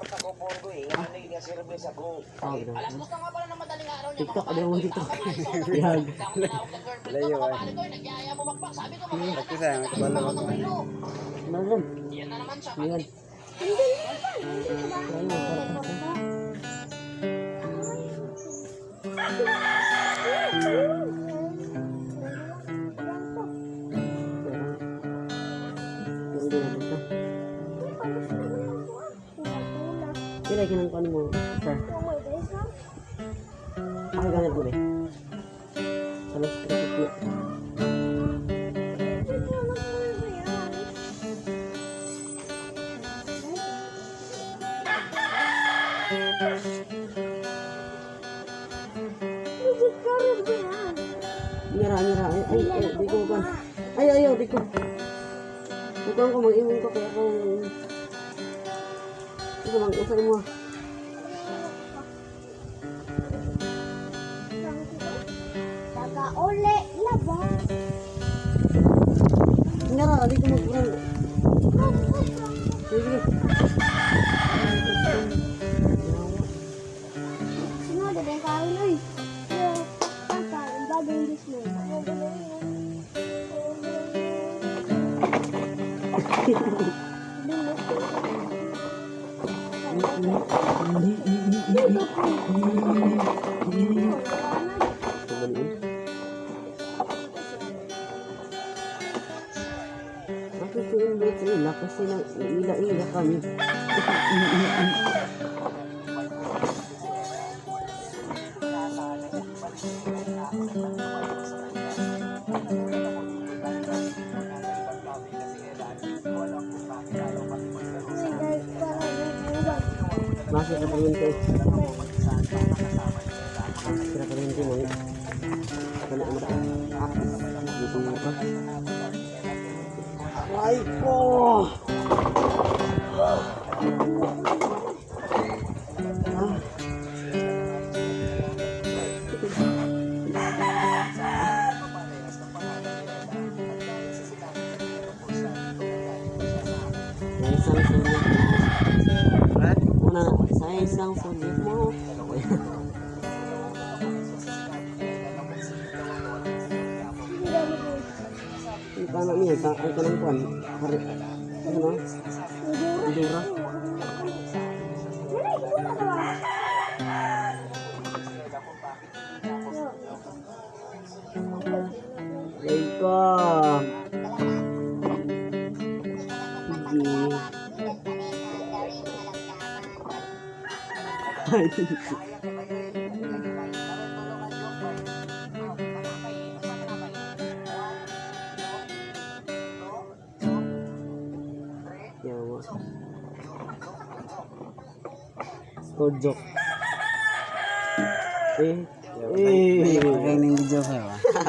kwarta ko porgo eh. Yan na yung service ako. Alas mo nga pala ng madaling araw niya. TikTok, ano mo TikTok? Yag. Layo ay. Nagyaya mo makpak. Sabi ko Bakit sa mga kabalo ako. Naman. yan na naman siya. Yan. Kira kinang mo, sir. Ako ganit mo, Salos traffic mo. Mira. Ay, di ko kan. Ay, di ko. Bukan ko mag-iwan ko kaya kung ito lang, usay mo. Taga-uli, labas. Ngara, di ko mag-uran. Sige. Sino, dada yung kain, oy. Papa, ang bagay yung dismo. Ako ito invite sa ila kasi ila kami. Masih ka perinte. Kira perinte mo. Kaya mo ta. Dito mo ka. Ay ko. Sa isang sulit mo. Paano niya? Ay ka ng kuwan. Ano? Idura. Ay ko. Sige. Ay, yawa. Kojok. Ang video ko.